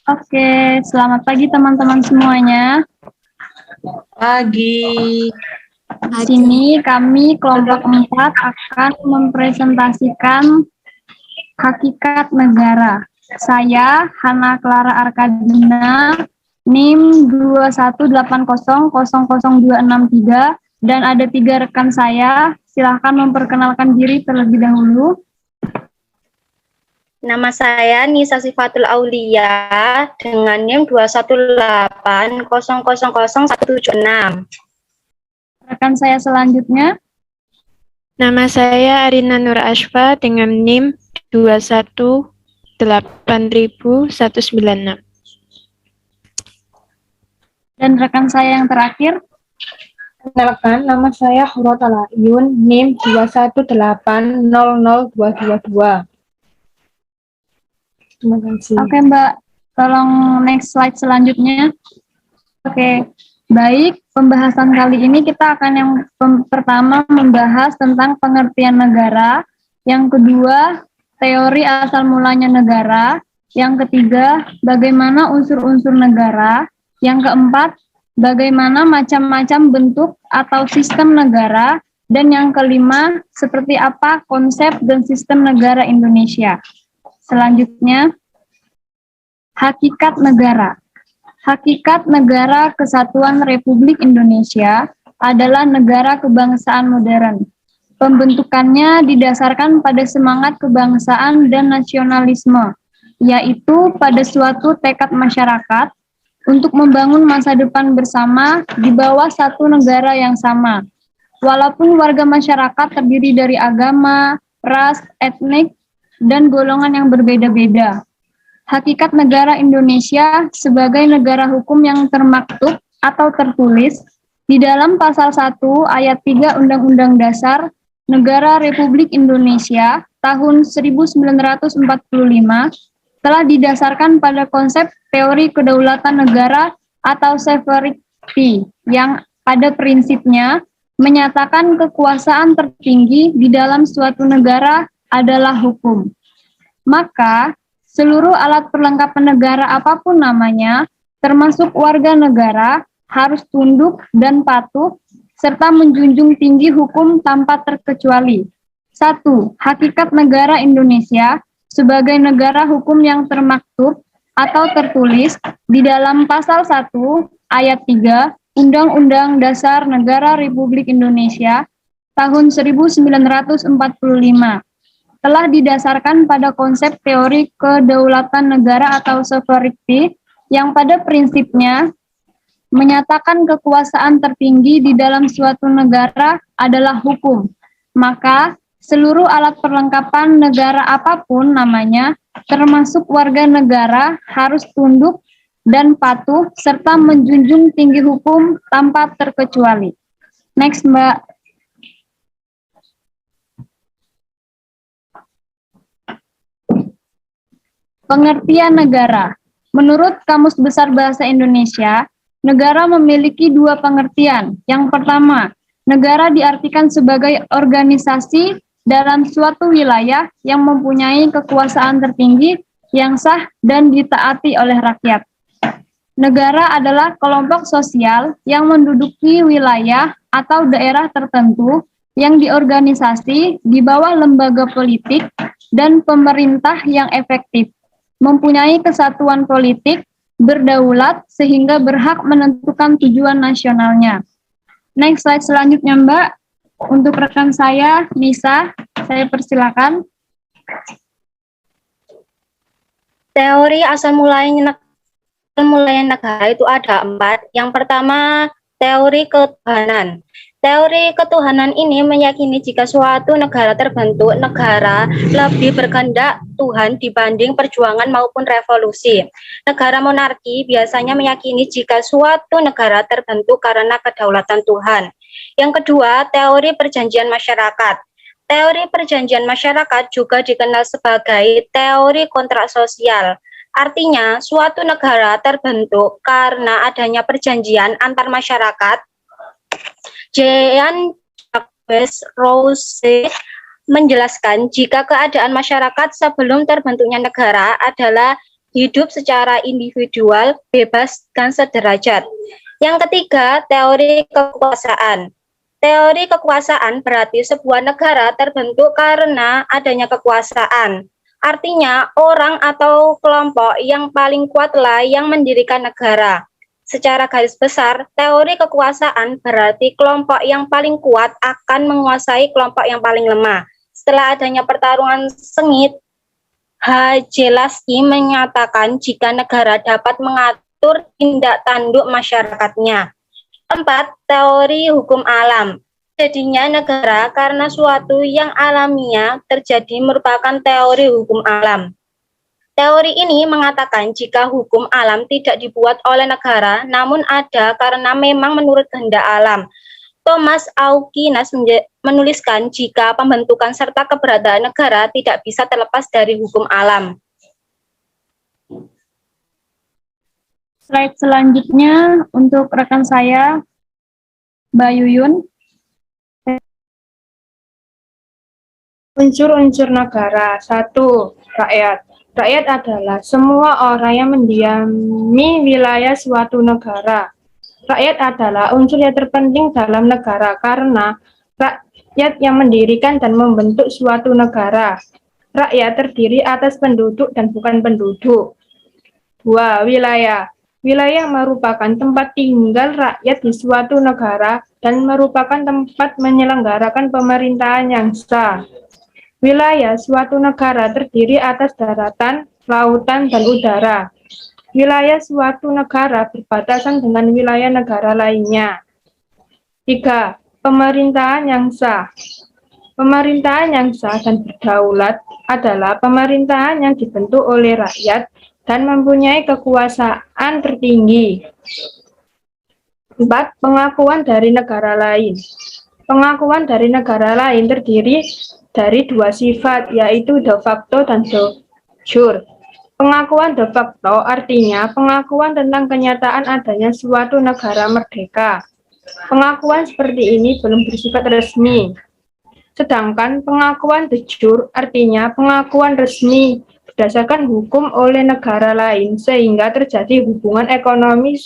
Oke, selamat pagi teman-teman semuanya. Pagi. Di sini kami kelompok 4 akan mempresentasikan hakikat negara. Saya Hana Clara Arkadina, NIM 218000263 dan ada 3 rekan saya. Silahkan memperkenalkan diri terlebih dahulu. Nama saya Nisa Sifatul Aulia dengan NIM 218000176. Rekan saya selanjutnya. Nama saya Arina Nur Ashfa dengan NIM 2188196. Dan rekan saya yang terakhir. Perkenalkan, nama saya Hurotala Yun, NIM 218000222. Terima kasih. Oke Mbak, tolong next slide selanjutnya. Oke, baik. Pembahasan kali ini kita akan yang pertama membahas tentang pengertian negara, yang kedua teori asal mulanya negara, yang ketiga bagaimana unsur-unsur negara, yang keempat bagaimana macam-macam bentuk atau sistem negara, dan yang kelima seperti apa konsep dan sistem negara Indonesia. Selanjutnya, hakikat negara. Hakikat negara Kesatuan Republik Indonesia adalah negara kebangsaan modern. Pembentukannya didasarkan pada semangat kebangsaan dan nasionalisme, yaitu pada suatu tekad masyarakat untuk membangun masa depan bersama di bawah satu negara yang sama. Walaupun warga masyarakat terdiri dari agama, ras, etnik, dan golongan yang berbeda-beda. Hakikat negara Indonesia sebagai negara hukum yang termaktub atau tertulis di dalam pasal 1 ayat 3 Undang-Undang Dasar Negara Republik Indonesia tahun 1945 telah didasarkan pada konsep teori kedaulatan negara atau sovereignty yang pada prinsipnya menyatakan kekuasaan tertinggi di dalam suatu negara adalah hukum. Maka, seluruh alat perlengkapan negara apapun namanya, termasuk warga negara, harus tunduk dan patuh, serta menjunjung tinggi hukum tanpa terkecuali. 1. Hakikat negara Indonesia sebagai negara hukum yang termaktub atau tertulis di dalam pasal 1 ayat 3 Undang-Undang Dasar Negara Republik Indonesia tahun 1945 telah didasarkan pada konsep teori kedaulatan negara atau sovereignty yang pada prinsipnya menyatakan kekuasaan tertinggi di dalam suatu negara adalah hukum. Maka seluruh alat perlengkapan negara apapun namanya, termasuk warga negara, harus tunduk dan patuh serta menjunjung tinggi hukum tanpa terkecuali. Next, Mbak. Pengertian negara. Menurut Kamus Besar Bahasa Indonesia, negara memiliki 2 pengertian. Yang pertama, negara diartikan sebagai organisasi dalam suatu wilayah yang mempunyai kekuasaan tertinggi yang sah dan ditaati oleh rakyat. Negara adalah kelompok sosial yang menduduki wilayah atau daerah tertentu yang diorganisasi di bawah lembaga politik dan pemerintah yang efektif, mempunyai kesatuan politik, berdaulat, sehingga berhak menentukan tujuan nasionalnya. Next slide selanjutnya, Mbak. Untuk rekan saya, Nisa, saya persilakan. Teori asal mulanya negara itu ada 4. Yang pertama, teori ketuhanan. Teori ketuhanan ini meyakini jika suatu negara terbentuk, negara lebih berkehendak Tuhan dibanding perjuangan maupun revolusi. Negara monarki biasanya meyakini jika suatu negara terbentuk karena kedaulatan Tuhan. Yang kedua, teori perjanjian masyarakat. Teori perjanjian masyarakat juga dikenal sebagai teori kontrak sosial. Artinya, suatu negara terbentuk karena adanya perjanjian antar masyarakat. Jean-Jacques Rousseau menjelaskan jika keadaan masyarakat sebelum terbentuknya negara adalah hidup secara individual, bebas, dan sederajat. Yang ketiga, teori kekuasaan. Teori kekuasaan berarti sebuah negara terbentuk karena adanya kekuasaan. Artinya, orang atau kelompok yang paling kuatlah yang mendirikan negara. Secara garis besar, teori kekuasaan berarti kelompok yang paling kuat akan menguasai kelompok yang paling lemah. Setelah adanya pertarungan sengit, Hajelasky menyatakan jika negara dapat mengatur tindak tanduk masyarakatnya. 4. Teori hukum alam. Jadinya negara karena suatu yang alamiah terjadi merupakan teori hukum alam. Teori ini mengatakan jika hukum alam tidak dibuat oleh negara, namun ada karena memang menurut kehendak alam. Thomas Aquinas menuliskan jika pembentukan serta keberadaan negara tidak bisa terlepas dari hukum alam. Slide selanjutnya untuk rekan saya, Mbak Yuyun. Unsur-unsur negara. 1. Rakyat. Rakyat adalah semua orang yang mendiami wilayah suatu negara. Rakyat adalah unsur yang terpenting dalam negara karena rakyat yang mendirikan dan membentuk suatu negara. Rakyat terdiri atas penduduk dan bukan penduduk. 2. Wilayah. Wilayah merupakan tempat tinggal rakyat di suatu negara dan merupakan tempat menyelenggarakan pemerintahan yang sah. Wilayah suatu negara terdiri atas daratan, lautan, dan udara. Wilayah suatu negara berbatasan dengan wilayah negara lainnya. 3. Pemerintahan yang sah. Pemerintahan yang sah dan berdaulat adalah pemerintahan yang dibentuk oleh rakyat dan mempunyai kekuasaan tertinggi. 4. Pengakuan dari negara lain. Pengakuan dari negara lain terdiri dari dua sifat, yaitu de facto dan de jure. Pengakuan de facto artinya pengakuan tentang kenyataan adanya suatu negara merdeka. Pengakuan seperti ini belum bersifat resmi. Sedangkan pengakuan de jure artinya pengakuan resmi berdasarkan hukum oleh negara lain, sehingga terjadi hubungan ekonomi,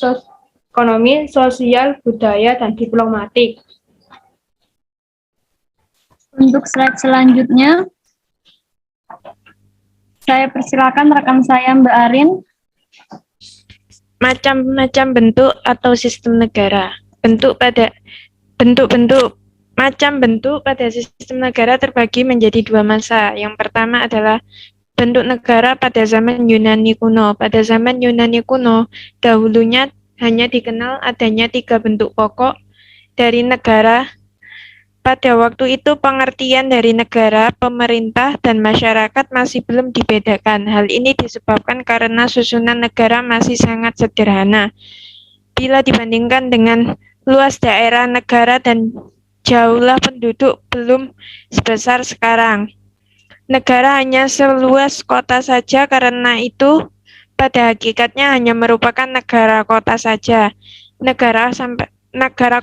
sosial, budaya, dan diplomatik. Untuk slide selanjutnya, saya persilakan rekan saya Mbak Arin. Macam-macam bentuk atau sistem negara. Macam bentuk pada sistem negara terbagi menjadi dua masa. Yang pertama adalah bentuk negara pada zaman Yunani kuno. Pada zaman Yunani kuno, dahulunya hanya dikenal adanya 3 bentuk pokok dari negara. Pada waktu itu pengertian dari negara, pemerintah, dan masyarakat masih belum dibedakan. Hal ini disebabkan karena susunan negara masih sangat sederhana. Bila dibandingkan dengan luas daerah negara dan jumlah penduduk belum sebesar sekarang. Negara hanya seluas kota saja, karena itu pada hakikatnya hanya merupakan negara kota saja. Negara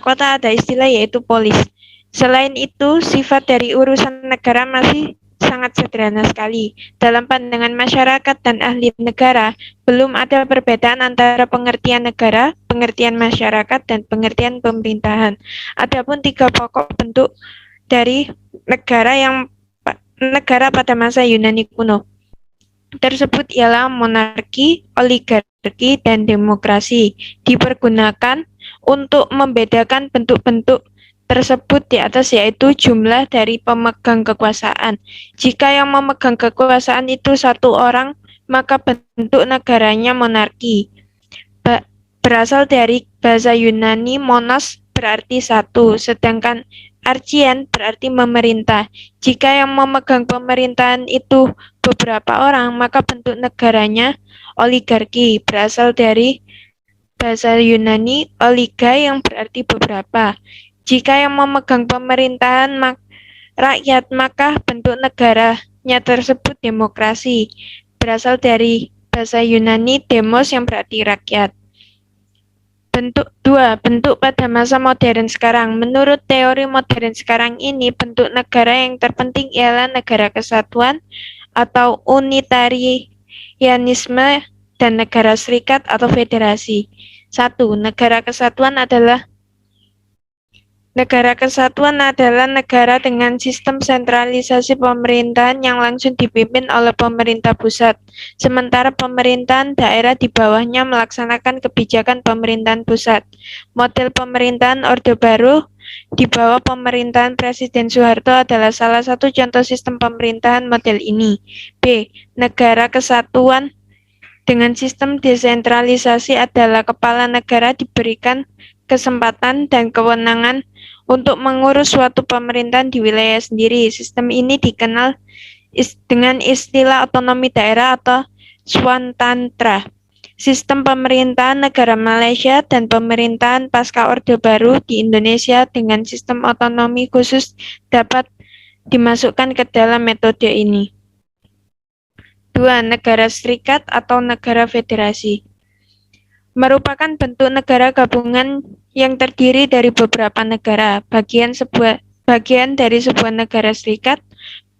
kota ada istilah yaitu polis. Selain itu, sifat dari urusan negara masih sangat sederhana sekali. Dalam pandangan masyarakat dan ahli negara, belum ada perbedaan antara pengertian negara, pengertian masyarakat, dan pengertian pemerintahan. Adapun 3 pokok bentuk dari negara pada masa Yunani kuno tersebut ialah monarki, oligarki, dan demokrasi. Dipergunakan untuk membedakan bentuk-bentuk tersebut di atas, yaitu jumlah dari pemegang kekuasaan. Jika yang memegang kekuasaan itu 1 orang, maka bentuk negaranya monarki. Berasal dari bahasa Yunani, monos berarti 1, sedangkan archien berarti memerintah. Jika yang memegang pemerintahan itu beberapa orang, maka bentuk negaranya oligarki. Berasal dari bahasa Yunani, oliga yang berarti beberapa. Jika yang memegang pemerintahan rakyat, maka bentuk negaranya tersebut demokrasi. Berasal dari bahasa Yunani, demos yang berarti rakyat. Bentuk 2, bentuk pada masa modern sekarang. Menurut teori modern sekarang ini, bentuk negara yang terpenting ialah negara kesatuan atau unitarianisme dan negara serikat atau federasi. 1. Negara kesatuan adalah negara dengan sistem sentralisasi pemerintahan yang langsung dipimpin oleh pemerintah pusat, sementara pemerintahan daerah di bawahnya melaksanakan kebijakan pemerintahan pusat. Model pemerintahan Orde Baru di bawah pemerintahan Presiden Soeharto adalah salah satu contoh sistem pemerintahan model ini. B. Negara kesatuan dengan sistem desentralisasi adalah kepala negara diberikan kesempatan dan kewenangan untuk mengurus suatu pemerintahan di wilayah sendiri. Sistem ini dikenal dengan istilah otonomi daerah atau swantantra. Sistem pemerintahan negara Malaysia dan pemerintahan pasca Orde Baru di Indonesia dengan sistem otonomi khusus dapat dimasukkan ke dalam metode ini. 2. Negara serikat atau negara federasi merupakan bentuk negara gabungan yang terdiri dari beberapa negara, bagian dari sebuah negara serikat.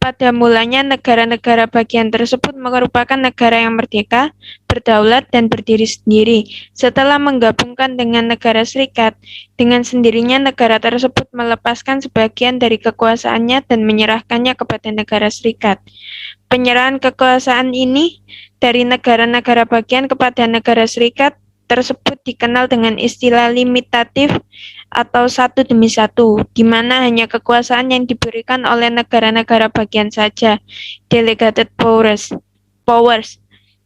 Pada mulanya negara-negara bagian tersebut merupakan negara yang merdeka, berdaulat, dan berdiri sendiri. Setelah menggabungkan dengan negara serikat, dengan sendirinya negara tersebut melepaskan sebagian dari kekuasaannya dan menyerahkannya kepada negara serikat. Penyerahan kekuasaan ini dari negara-negara bagian kepada negara serikat tersebut dikenal dengan istilah limitatif atau satu demi satu, di mana hanya kekuasaan yang diberikan oleh negara-negara bagian saja, delegated powers,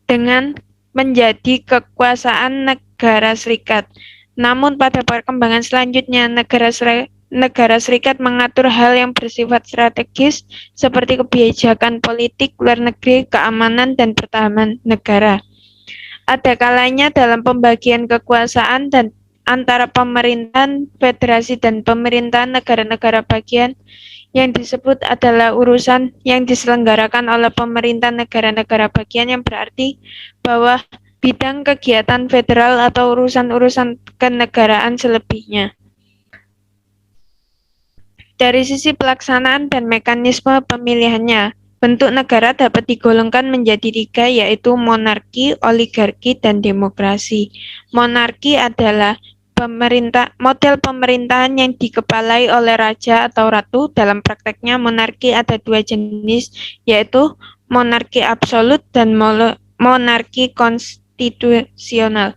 dengan menjadi kekuasaan negara serikat. Namun pada perkembangan selanjutnya, negara serikat mengatur hal yang bersifat strategis seperti kebijakan politik, luar negeri, keamanan, dan pertahanan negara. Ada kalanya dalam pembagian kekuasaan dan antara pemerintahan federasi dan pemerintahan negara-negara bagian yang disebut adalah urusan yang diselenggarakan oleh pemerintah negara-negara bagian, yang berarti bahwa bidang kegiatan federal atau urusan-urusan kenegaraan selebihnya. Dari sisi pelaksanaan dan mekanisme pemilihannya, bentuk negara dapat digolongkan menjadi 3, yaitu monarki, oligarki, dan demokrasi. Monarki adalah model pemerintahan yang dikepalai oleh raja atau ratu. Dalam prakteknya, monarki ada 2 jenis, yaitu monarki absolut dan monarki konstitusional.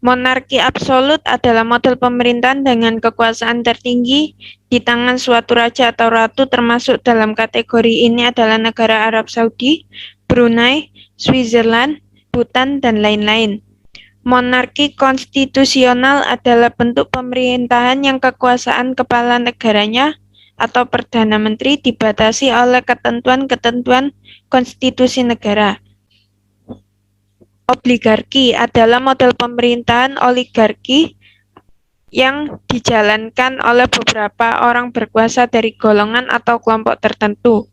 Monarki absolut adalah model pemerintahan dengan kekuasaan tertinggi di tangan suatu raja atau ratu, termasuk dalam kategori ini adalah negara Arab Saudi, Brunei, Switzerland, Bhutan, dan lain-lain. Monarki konstitusional adalah bentuk pemerintahan yang kekuasaan kepala negaranya atau Perdana Menteri dibatasi oleh ketentuan-ketentuan konstitusi negara. Oligarki adalah model pemerintahan oligarki yang dijalankan oleh beberapa orang berkuasa dari golongan atau kelompok tertentu.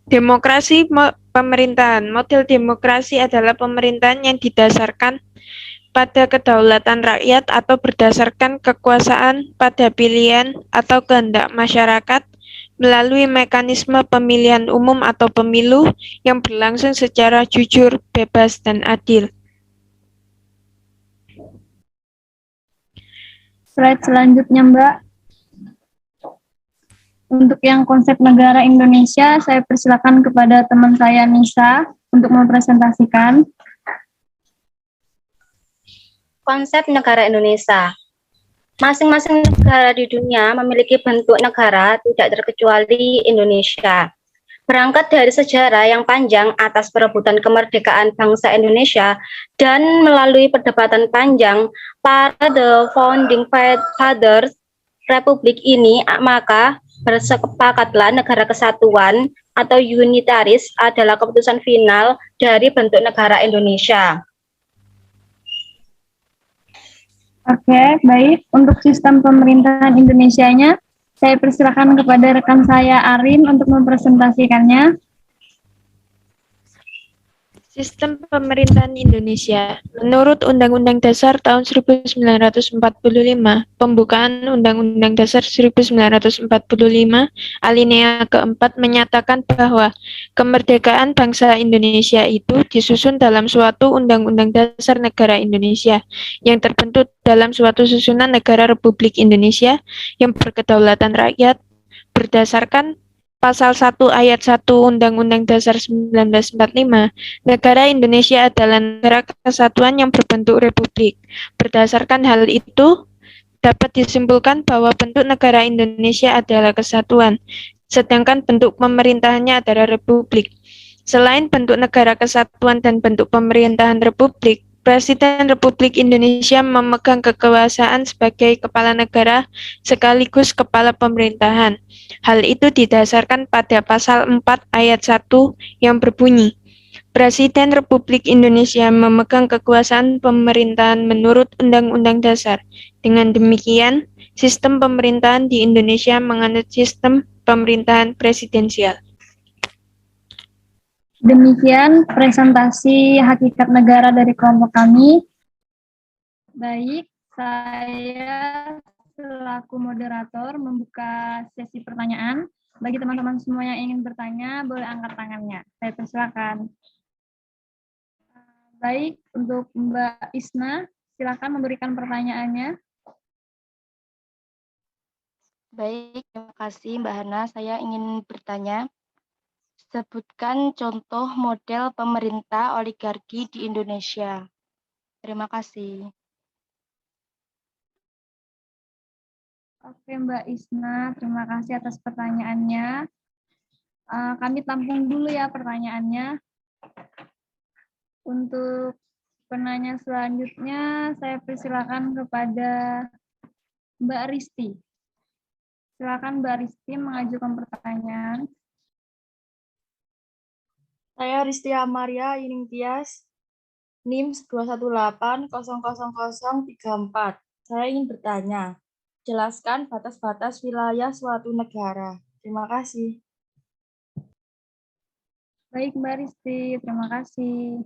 Demokrasi pemerintahan. Model demokrasi adalah pemerintahan yang didasarkan pada kedaulatan rakyat atau berdasarkan kekuasaan pada pilihan atau kehendak masyarakat melalui mekanisme pemilihan umum atau pemilu yang berlangsung secara jujur, bebas, dan adil. Slide selanjutnya, Mbak. Untuk yang konsep negara Indonesia, saya persilakan kepada teman saya Nisa untuk mempresentasikan. Konsep negara Indonesia. Masing-masing negara di dunia memiliki bentuk negara, tidak terkecuali Indonesia. Berangkat dari sejarah yang panjang atas perebutan kemerdekaan bangsa Indonesia dan melalui perdebatan panjang para the founding fathers Republik ini, maka bersepakatlah negara kesatuan atau unitaris adalah keputusan final dari bentuk negara Indonesia. Oke, baik. Untuk sistem pemerintahan Indonesianya, saya persilakan kepada rekan saya Arin untuk mempresentasikannya. Sistem pemerintahan Indonesia. Menurut Undang-Undang Dasar tahun 1945, pembukaan Undang-Undang Dasar 1945, alinea keempat menyatakan bahwa kemerdekaan bangsa Indonesia itu disusun dalam suatu Undang-Undang Dasar Negara Indonesia yang terbentuk dalam suatu susunan negara Republik Indonesia yang berkedaulatan rakyat berdasarkan Pasal 1 Ayat 1 Undang-Undang Dasar 1945. Negara Indonesia adalah negara kesatuan yang berbentuk republik. Berdasarkan hal itu, dapat disimpulkan bahwa bentuk negara Indonesia adalah kesatuan, sedangkan bentuk pemerintahannya adalah republik. Selain bentuk negara kesatuan dan bentuk pemerintahan republik, Presiden Republik Indonesia memegang kekuasaan sebagai kepala negara sekaligus kepala pemerintahan. Hal itu didasarkan pada pasal 4 ayat 1 yang berbunyi, Presiden Republik Indonesia memegang kekuasaan pemerintahan menurut Undang-Undang Dasar. Dengan demikian, sistem pemerintahan di Indonesia menganut sistem pemerintahan presidensial. Demikian presentasi hakikat negara dari kelompok kami. Baik, saya selaku moderator membuka sesi pertanyaan. Bagi teman-teman semua yang ingin bertanya, boleh angkat tangannya. Saya persilakan. Baik, untuk Mbak Isna, silakan memberikan pertanyaannya. Baik, terima kasih Mbak Hana. Saya ingin bertanya, sebutkan contoh model pemerintah oligarki di Indonesia. Terima kasih. Oke Mbak Isna, terima kasih atas pertanyaannya. Kami tampung dulu ya pertanyaannya. Untuk penanya selanjutnya, saya persilakan kepada Mbak Risti. Silakan Mbak Risti mengajukan pertanyaan. Saya Risti Amaria Yining Tias, NIM 218000034. Saya ingin bertanya, jelaskan batas-batas wilayah suatu negara. Terima kasih. Baik Mbak Risti, terima kasih.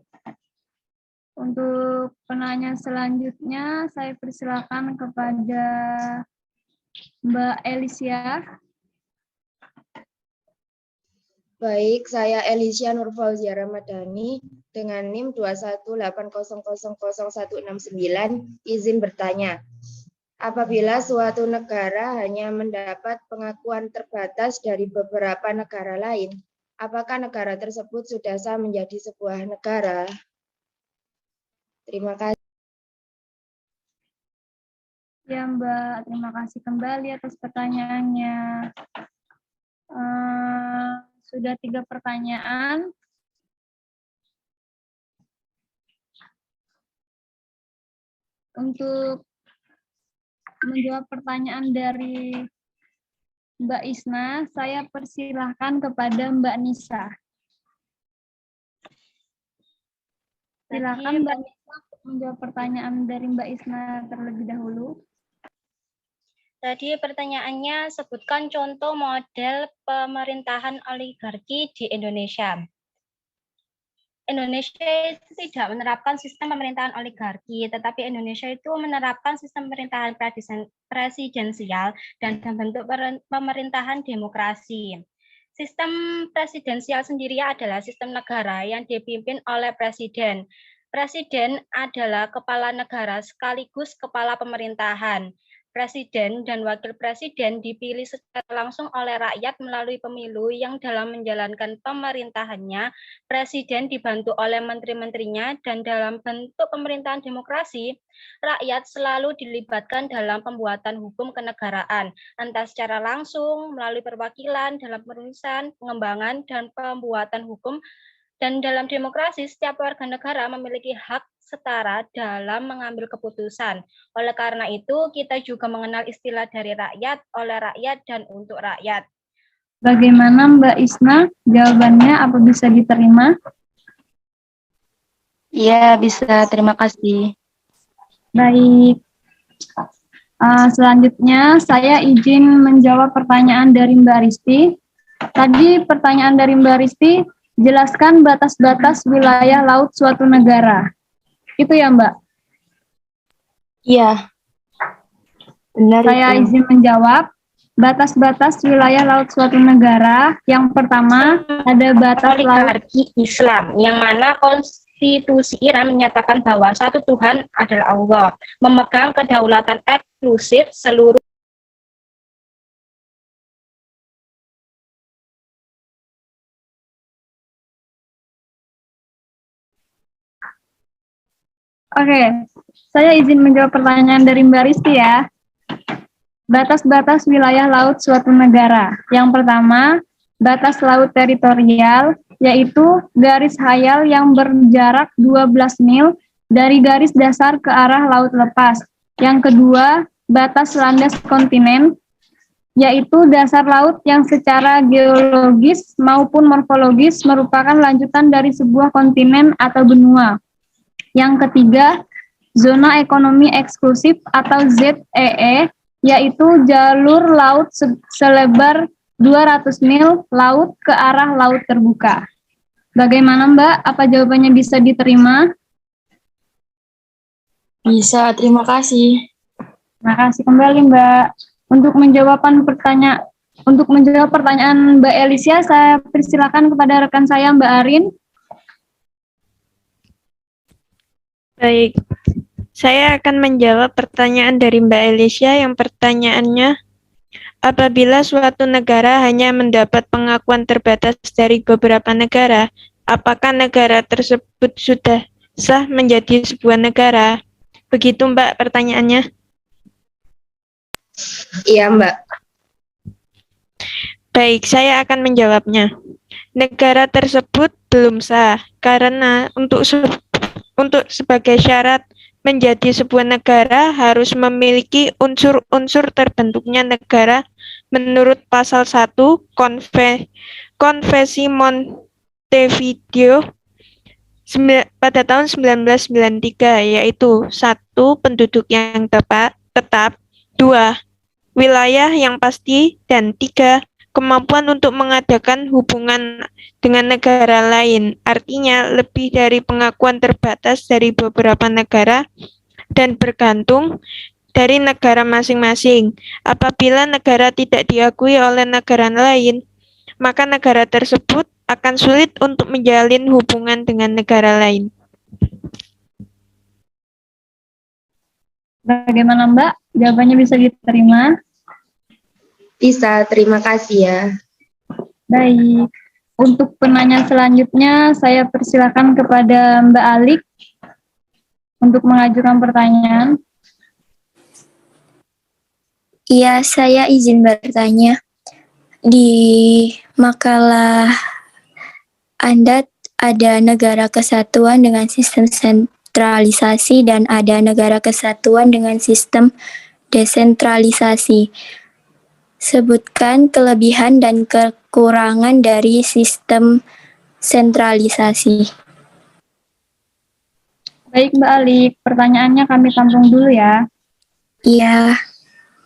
Untuk penanya selanjutnya, saya persilakan kepada Mbak Elisia. Baik, saya Elisia Nurfauzia Ramadhani dengan NIM 21800000169 izin bertanya. Apabila suatu negara hanya mendapat pengakuan terbatas dari beberapa negara lain, apakah negara tersebut sudah sah menjadi sebuah negara? Terima kasih. Ya Mbak, terima kasih kembali atas pertanyaannya. Sudah 3 pertanyaan. Untuk menjawab pertanyaan dari Mbak Isna, saya persilahkan kepada Mbak Nisa. Silakan Mbak Nisa menjawab pertanyaan dari Mbak Isna terlebih dahulu. Tadi pertanyaannya, sebutkan contoh model pemerintahan oligarki di Indonesia. Indonesia itu tidak menerapkan sistem pemerintahan oligarki, tetapi Indonesia itu menerapkan sistem pemerintahan presidensial dan bentuk pemerintahan demokrasi. Sistem presidensial sendiri adalah sistem negara yang dipimpin oleh presiden. Presiden adalah kepala negara sekaligus kepala pemerintahan. Presiden dan wakil presiden dipilih secara langsung oleh rakyat melalui pemilu yang dalam menjalankan pemerintahannya, presiden dibantu oleh menteri-menterinya, dan dalam bentuk pemerintahan demokrasi, rakyat selalu dilibatkan dalam pembuatan hukum kenegaraan, entah secara langsung, melalui perwakilan, dalam penulisan, pengembangan, dan pembuatan hukum. Dan dalam demokrasi, setiap warga negara memiliki hak setara dalam mengambil keputusan. Oleh karena itu, kita juga mengenal istilah dari rakyat, oleh rakyat, dan untuk rakyat. Bagaimana Mbak Isna? Jawabannya apa bisa diterima? Iya, bisa. Terima kasih. Baik. Selanjutnya, saya izin menjawab pertanyaan dari Mbak Risti. Tadi pertanyaan dari Mbak Risti, Jelaskan batas-batas wilayah laut suatu negara. Itu ya, Mbak. Iya, benar Saya itu. izin menjawab. Batas-batas wilayah laut suatu negara. Yang pertama, ada batas laut. Oligarki Islam, yang mana konstitusi Iran menyatakan bahwa satu Tuhan adalah Allah, memegang kedaulatan eksklusif seluruh. Oke, saya izin menjawab pertanyaan dari Mbak Risti ya. Batas-batas wilayah laut suatu negara. Yang pertama, batas laut teritorial, yaitu garis hayal yang berjarak 12 mil dari garis dasar ke arah laut lepas. Yang kedua, batas landas kontinen, yaitu dasar laut yang secara geologis maupun morfologis merupakan lanjutan dari sebuah kontinen atau benua. Yang ketiga, zona ekonomi eksklusif atau ZEE, yaitu jalur laut selebar 200 mil laut ke arah laut terbuka. Bagaimana Mbak? Apa jawabannya bisa diterima? Bisa, terima kasih. Terima kasih kembali Mbak. Untuk menjawab pertanyaan Mbak Elisia, saya persilakan kepada rekan saya Mbak Arin. Baik, saya akan menjawab pertanyaan dari Mbak Elisia yang pertanyaannya, apabila suatu negara hanya mendapat pengakuan terbatas dari beberapa negara, apakah negara tersebut sudah sah menjadi sebuah negara? Begitu Mbak pertanyaannya. Iya, Mbak. Baik, saya akan menjawabnya. Negara tersebut belum sah karena untuk sebagai syarat menjadi sebuah negara harus memiliki unsur-unsur terbentuknya negara menurut pasal 1 Konvensi Montevideo pada tahun 1993, yaitu 1. Penduduk yang tetap, 2. Wilayah yang pasti, dan 3. Kemampuan untuk mengadakan hubungan dengan negara lain, artinya lebih dari pengakuan terbatas dari beberapa negara dan bergantung dari negara masing-masing. Apabila negara tidak diakui oleh negara lain, maka negara tersebut akan sulit untuk menjalin hubungan dengan negara lain. Bagaimana Mbak? Jawabannya bisa diterima? Bisa, terima kasih ya. Baik. Untuk penanya selanjutnya, saya persilakan kepada Mbak Alik untuk mengajukan pertanyaan. Iya, saya izin bertanya. Di makalah Anda ada negara kesatuan dengan sistem sentralisasi dan ada negara kesatuan dengan sistem desentralisasi. Sebutkan kelebihan dan kekurangan dari sistem sentralisasi. Baik Mbak Alik, pertanyaannya kami tampung dulu ya. Iya.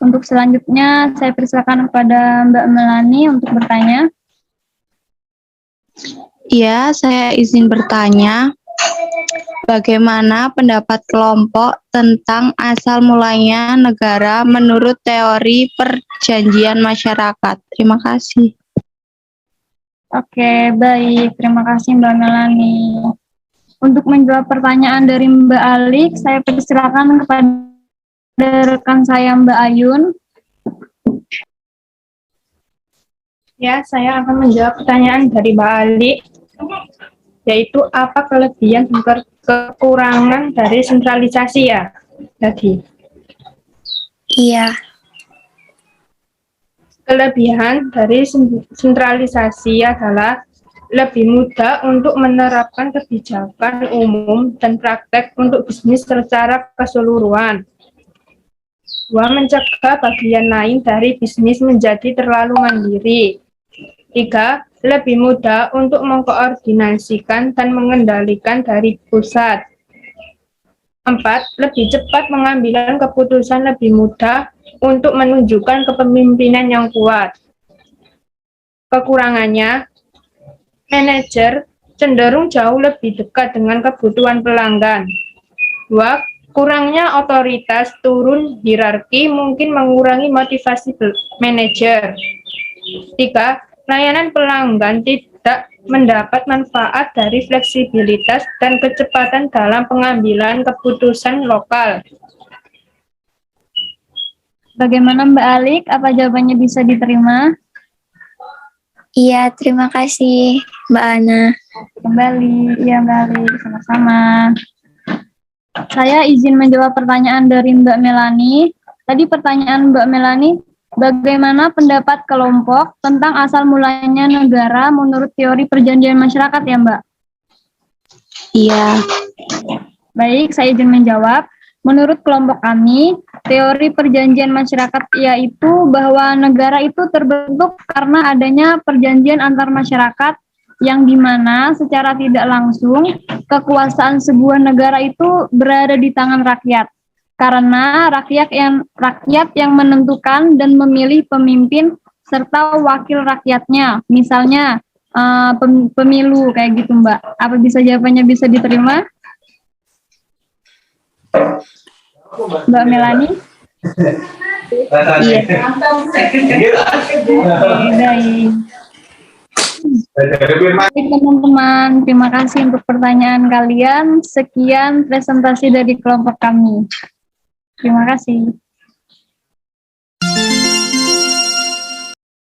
Untuk selanjutnya, saya persilakan kepada Mbak Melani untuk bertanya. Iya, saya izin bertanya. Bagaimana pendapat kelompok tentang asal mulanya negara menurut teori perjanjian masyarakat? Terima kasih. Oke, baik. Terima kasih Mbak Melani. Untuk menjawab pertanyaan dari Mbak Alik, saya persilakan kepada rekan saya Mbak Ayun. Ya, saya akan menjawab pertanyaan dari Mbak Ali, yaitu apa kelebihan dan kekurangan dari sentralisasi ya tadi. Iya. Kelebihan dari sentralisasi adalah lebih mudah untuk menerapkan kebijakan umum dan praktek untuk bisnis secara keseluruhan. 2. Mencegah bagian lain dari bisnis menjadi terlalu mandiri. 3. Lebih mudah untuk mengkoordinasikan dan mengendalikan dari pusat. 4. Lebih cepat mengambil keputusan, lebih mudah untuk menunjukkan kepemimpinan yang kuat. Kekurangannya, manajer cenderung jauh lebih dekat dengan kebutuhan pelanggan. 2. Kurangnya otoritas, turun hierarki mungkin mengurangi motivasi manajer. 3. Layanan pelanggan tidak mendapat manfaat dari fleksibilitas dan kecepatan dalam pengambilan keputusan lokal. Bagaimana Mbak Alik? Apa jawabannya bisa diterima? Iya, terima kasih Mbak Ana. Kembali, ya Mbak Alik, sama-sama. Saya izin menjawab pertanyaan dari Mbak Melani. Tadi pertanyaan Mbak Melani, bagaimana pendapat kelompok tentang asal mulanya negara menurut teori perjanjian masyarakat ya Mbak? Iya. Baik, saya izin menjawab. Menurut kelompok kami, teori perjanjian masyarakat yaitu bahwa negara itu terbentuk karena adanya perjanjian antar masyarakat yang dimana secara tidak langsung kekuasaan sebuah negara itu berada di tangan rakyat. Karena rakyat yang menentukan dan memilih pemimpin serta wakil rakyatnya. Misalnya pemilu kayak gitu Mbak. Apa bisa jawabannya bisa diterima? Mbak Melani? Iya. Baik teman-teman, terima kasih untuk pertanyaan kalian. Sekian presentasi dari kelompok kami. Terima kasih.